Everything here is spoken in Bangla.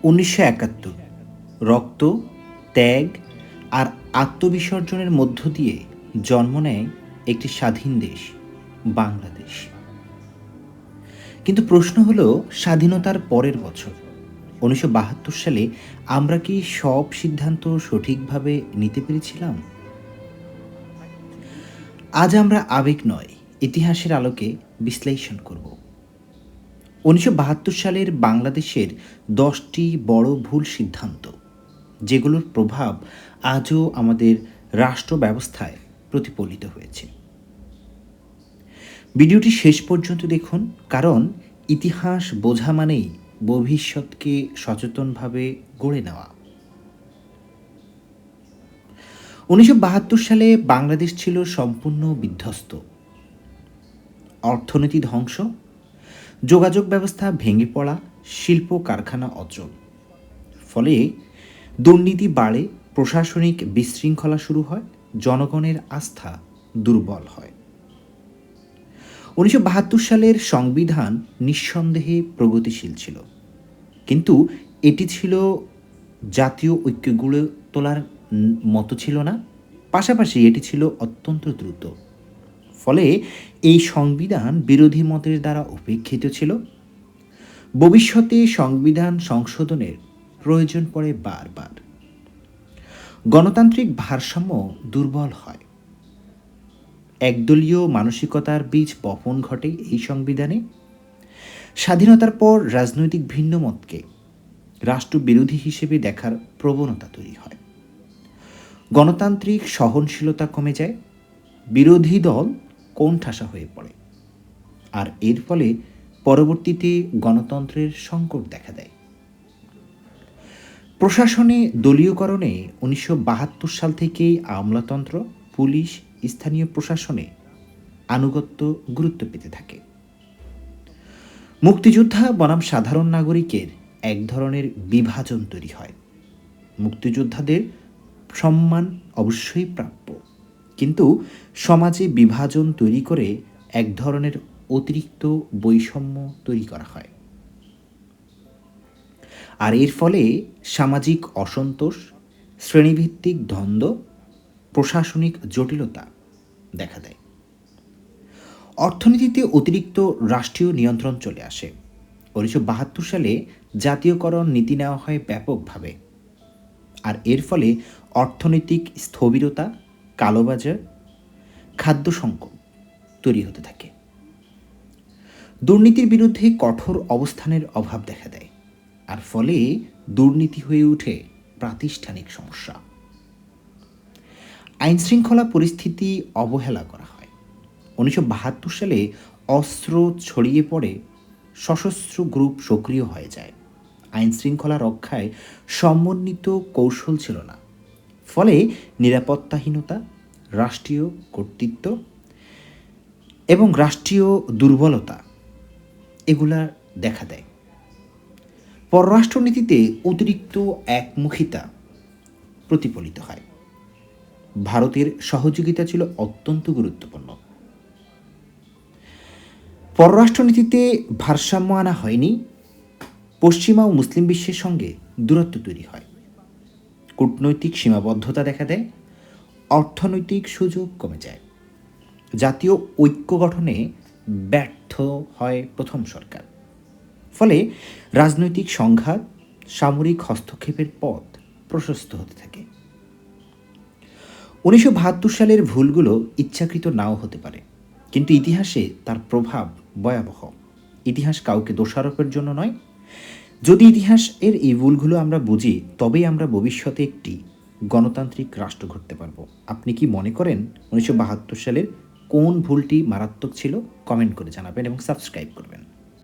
1971 রক্ত, ত্যাগ আর আত্মবিসর্জনের মধ্য দিয়ে জন্ম নেয় একটি স্বাধীন দেশ, বাংলাদেশ। কিন্তু প্রশ্ন হলো, স্বাধীনতার পরের বছর 1972 সালে আমরা কি সব সিদ্ধান্ত সঠিকভাবে নিতে পেরেছিলাম? আজ আমরা আবেগ নয়, ইতিহাসের আলোকে বিশ্লেষণ করব। 1972 সালের বাংলাদেশের 10টি বড় ভুল সিদ্ধান্ত, যেগুলোর প্রভাব আজও আমাদের রাষ্ট্র ব্যবস্থায় প্রতিফলিত হয়েছে। ভিডিওটি শেষ পর্যন্ত দেখুন, কারণ ইতিহাস বোঝা মানেই ভবিষ্যৎকে সচেতনভাবে গড়ে নেওয়া। 1972 সালে বাংলাদেশ ছিল সম্পূর্ণ বিধ্বস্ত। অর্থনীতি ধ্বংস, যোগাযোগ ব্যবস্থা ভেঙে পড়া, শিল্প কারখানা অচল। ফলে দুর্নীতি বাড়ে, প্রশাসনিক বিশৃঙ্খলা শুরু হয়, জনগণের আস্থা দুর্বল হয়। 1972 সালের সংবিধান নিঃসন্দেহে প্রগতিশীল ছিল, কিন্তু এটি ছিল জাতীয় ঐক্য গড়ে তোলার মতো ছিল না। পাশাপাশি এটি ছিল অত্যন্ত দ্রুত। ফলে এই সংবিধান বিরোধী মতের দ্বারা উপেক্ষিত ছিল। ভবিষ্যতে সংবিধান সংশোধনের প্রয়োজন পড়ে বারবার। গণতান্ত্রিক ভারসাম্য দুর্বল হয়। একদলীয় মানসিকতার বীজ বপন ঘটে এই সংবিধানে। স্বাধীনতার পর রাজনৈতিক ভিন্নমতকে রাষ্ট্রবিরোধী হিসেবে দেখার প্রবণতা তৈরি হয়। গণতান্ত্রিক সহনশীলতা কমে যায়, বিরোধী দল কোণঠাসা হয়ে পড়ে, আর এর ফলে পরবর্তীতে গণতন্ত্রের সংকট দেখা দেয়। প্রশাসনে দলীয়করণে 1972 সাল থেকেই আমলাতন্ত্র, পুলিশ, স্থানীয় প্রশাসনে আনুগত্য গুরুত্ব পেতে থাকে। মুক্তিযোদ্ধা বনাম সাধারণ নাগরিকের এক ধরনের বিভাজন তৈরি হয়। মুক্তিযোদ্ধাদের সম্মান অবশ্যই প্রাপ্য, কিন্তু সমাজে বিভাজন তৈরি করে এক ধরনের অতিরিক্ত বৈষম্য তৈরি করা হয়। আর এর ফলে সামাজিক অসন্তোষ, শ্রেণীভিত্তিক দ্বন্দ্ব, প্রশাসনিক জটিলতা দেখা দেয়। অর্থনীতিতে অতিরিক্ত রাষ্ট্রীয় নিয়ন্ত্রণ চলে আসে। 1972 সালে জাতীয়করণ নীতি নেওয়া হয় ব্যাপকভাবে, আর এর ফলে অর্থনৈতিক স্থবিরতা, কালোবাজার, খাদ্য সংকট তৈরি হতে থাকে। দুর্নীতির বিরুদ্ধে কঠোর অবস্থানের অভাব দেখা দেয়, আর ফলে দুর্নীতি হয়ে ওঠে প্রাতিষ্ঠানিক সমস্যা। আইনশৃঙ্খলা পরিস্থিতি অবহেলা করা হয়। 1972 সালে অস্ত্র ছড়িয়ে পড়ে, সশস্ত্র গ্রুপ সক্রিয় হয়ে যায়। আইনশৃঙ্খলা রক্ষায় সমন্বিত কৌশল ছিল না। ফলে নিরাপত্তাহীনতা, রাষ্ট্রীয় কর্তৃত্ব এবং রাষ্ট্রীয় দুর্বলতা এগুলা দেখা দেয়। পররাষ্ট্রনীতিতে অতিরিক্ত একমুখিতা প্রতিফলিত হয়। ভারতের সহযোগিতা ছিল অত্যন্ত গুরুত্বপূর্ণ। পররাষ্ট্রনীতিতে ভারসাম্য আনা হয়নি। পশ্চিমা ও মুসলিম বিশ্বের সঙ্গে দূরত্ব তৈরি হয়। কূটনৈতিক সীমাবদ্ধতা দেখা দেয়। অর্থনৈতিক সুযোগ কমে যায়। জাতীয় ঐক্য গঠনে ব্যর্থ হয় প্রথম সরকার। ফলে রাজনৈতিক সংঘাত, সামরিক হস্তক্ষেপের পথ প্রশস্ত হতে থাকে। 1972 সালের ভুলগুলো ইচ্ছাকৃত নাও হতে পারে, কিন্তু ইতিহাসে তার প্রভাব ভয়াবহ। ইতিহাস কাউকে দোষারোপের জন্য নয়। যদি ইতিহাসের এই ভুলগুলো আমরা বুঝি, তবেই আমরা ভবিষ্যতে একটি গণতান্ত্রিক রাষ্ট্র গড়তে পারবো। আপনি কি মনে করেন 1972 সালের কোন ভুলটি মারাত্মক ছিল? কমেন্ট করে জানাবেন এবং সাবস্ক্রাইব করবেন।